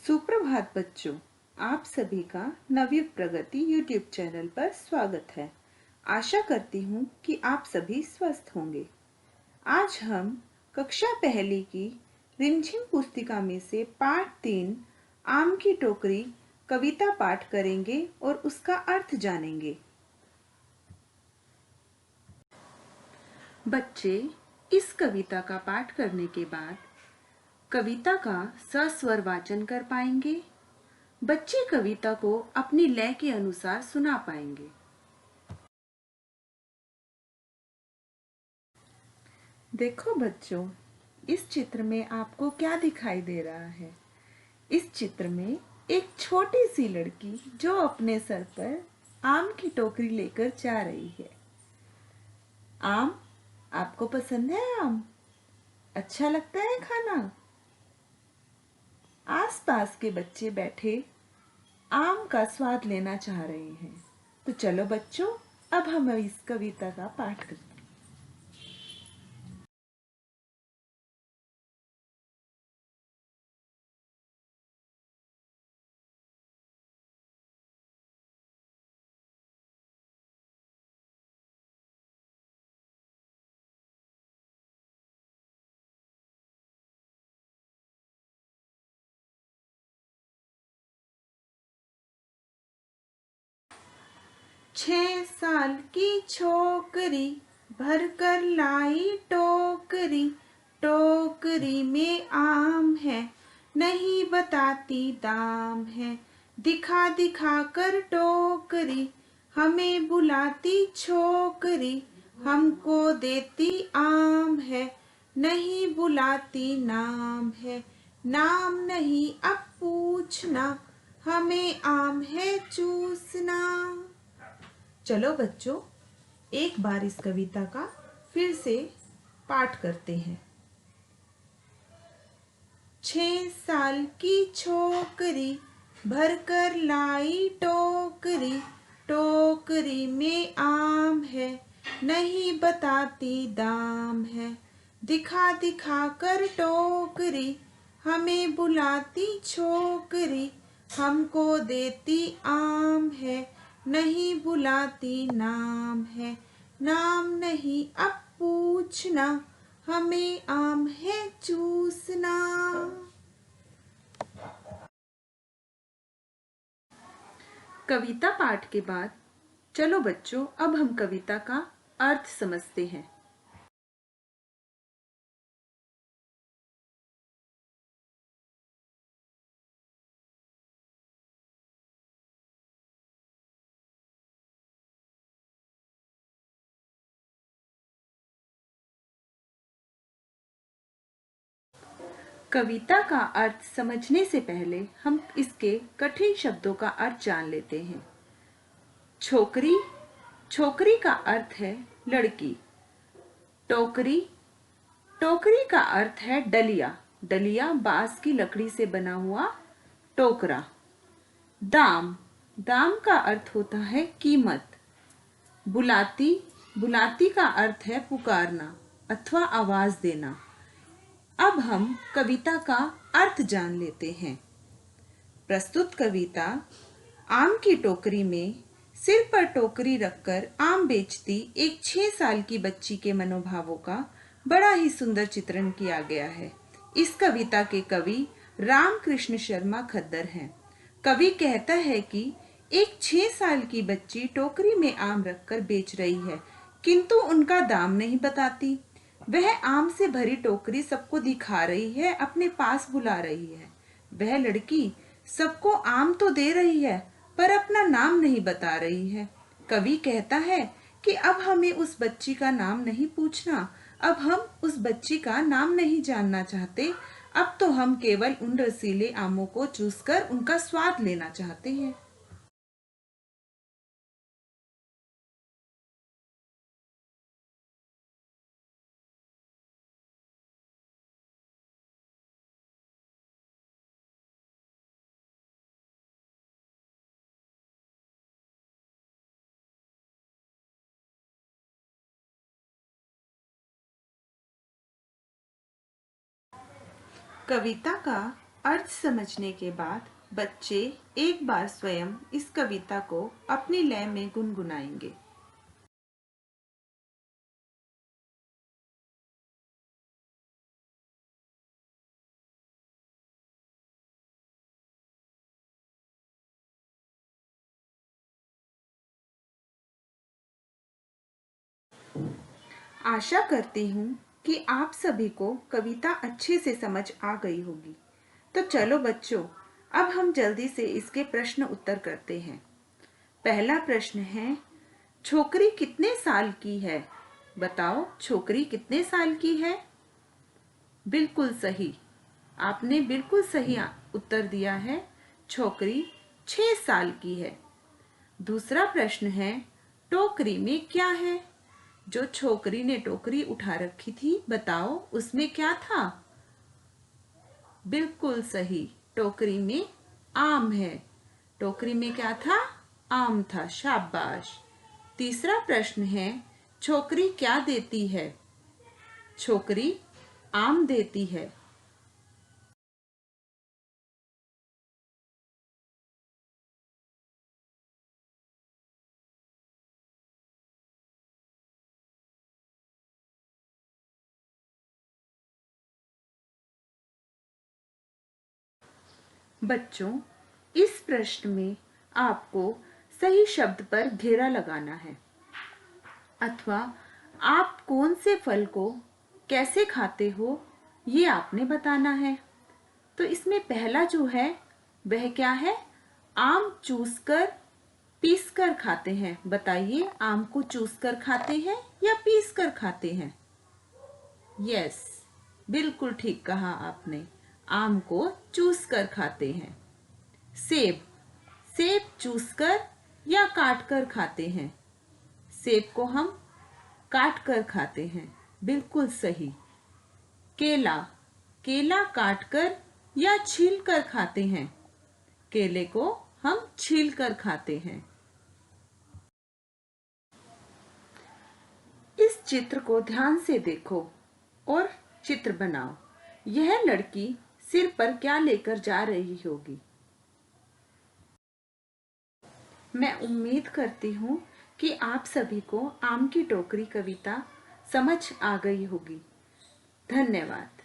सुप्रभात बच्चों, आप सभी का नवयुग प्रगति यूट्यूब चैनल पर स्वागत है। आशा करती हूँ कि आप सभी स्वस्थ होंगे। आज हम कक्षा पहली की रिमझिम पुस्तिका में से पाठ 3 आम की टोकरी कविता पाठ करेंगे और उसका अर्थ जानेंगे। बच्चे इस कविता का पाठ करने के बाद कविता का सस्वर वाचन कर पाएंगे। बच्चे कविता को अपनी लय के अनुसार सुना पाएंगे। देखो बच्चों, इस चित्र में आपको क्या दिखाई दे रहा है? इस चित्र में एक छोटी सी लड़की जो अपने सर पर आम की टोकरी लेकर जा रही है। आम आपको पसंद है? आम अच्छा लगता है खाना? आसपास के बच्चे बैठे आम का स्वाद लेना चाह रहे हैं। तो चलो बच्चों, अब हम इस कविता का पाठ करते हैं। छह साल की छोकरी भर कर लाई टोकरी, टोकरी में आम है नहीं बताती दाम है, दिखा दिखा कर टोकरी हमें बुलाती छोकरी, हमको देती आम है नहीं बुलाती नाम है, नाम नहीं अब पूछना हमें आम है चूसना। चलो बच्चों, एक बार इस कविता का फिर से पाठ करते हैं। 6 साल की छोकरी भर कर लाई टोकरी, टोकरी में आम है नहीं बताती दाम है, दिखा दिखा कर टोकरी हमें बुलाती छोकरी, हमको देती आम है नहीं बुलाती नाम है, नाम नहीं अब पूछना हमें आम है चूसना। कविता पाठ के बाद चलो बच्चों, अब हम कविता का अर्थ समझते हैं। कविता का अर्थ समझने से पहले हम इसके कठिन शब्दों का अर्थ जान लेते हैं। छोकरी, छोकरी का अर्थ है लड़की। टोकरी, टोकरी का अर्थ है डलिया, डलिया बांस की लकड़ी से बना हुआ टोकरा। दाम, दाम का अर्थ होता है कीमत। बुलाती, बुलाती का अर्थ है पुकारना अथवा आवाज देना। अब हम कविता का अर्थ जान लेते हैं। प्रस्तुत कविता आम की टोकरी में सिर पर टोकरी रखकर आम बेचती एक 6 साल की बच्ची के मनोभावों का बड़ा ही सुंदर चित्रण किया गया है। इस कविता के कवि रामकृष्ण शर्मा खद्दर हैं। कवि कहता है कि एक 6 साल की बच्ची टोकरी में आम रखकर बेच रही है, किंतु उनका दाम नहीं बताती। वह आम से भरी टोकरी सबको दिखा रही है, अपने पास बुला रही है। वह लड़की सबको आम तो दे रही है पर अपना नाम नहीं बता रही है। कवि कहता है कि अब हमें उस बच्ची का नाम नहीं पूछना, अब हम उस बच्ची का नाम नहीं जानना चाहते, अब तो हम केवल उन रसीले आमों को चूसकर उनका स्वाद लेना चाहते हैं। कविता का अर्थ समझने के बाद बच्चे एक बार स्वयं इस कविता को अपनी लय में गुनगुनाएंगे। आशा करती हूँ कि आप सभी को कविता अच्छे से समझ आ गई होगी। तो चलो बच्चों, अब हम जल्दी से इसके प्रश्न उत्तर करते हैं। पहला प्रश्न है, छोकरी कितने साल की है? बताओ, छोकरी कितने साल की है? बिल्कुल सही, आपने बिल्कुल सही उत्तर दिया है। छोकरी 6 साल की है। दूसरा प्रश्न है, टोकरी में क्या है? जो छोकरी ने टोकरी उठा रखी थी, बताओ उसमें क्या था? बिल्कुल सही, टोकरी में आम है। टोकरी में क्या था? आम था। शाबाश। तीसरा प्रश्न है, छोकरी क्या देती है? छोकरी आम देती है। बच्चों, इस प्रश्न में आपको सही शब्द पर घेरा लगाना है, अथवा आप कौन से फल को कैसे खाते हो ये आपने बताना है। तो इसमें पहला जो है वह क्या है? आम चूस कर पीस कर खाते हैं। बताइए, आम को चूस कर खाते हैं या पीस कर खाते हैं? यस, बिल्कुल ठीक कहा आपने, आम को चूस कर खाते हैं। सेब, सेब चूस कर या काट कर खाते हैं? सेब को हम काट कर खाते हैं। बिल्कुल सही। केला, केला काट कर या छील कर खाते हैं? केले को हम छील कर खाते हैं। इस चित्र को ध्यान से देखो और चित्र बनाओ। यह लड़की सिर पर क्या लेकर जा रही होगी? मैं उम्मीद करती हूँ कि आप सभी को आम की टोकरी कविता समझ आ गई होगी। धन्यवाद।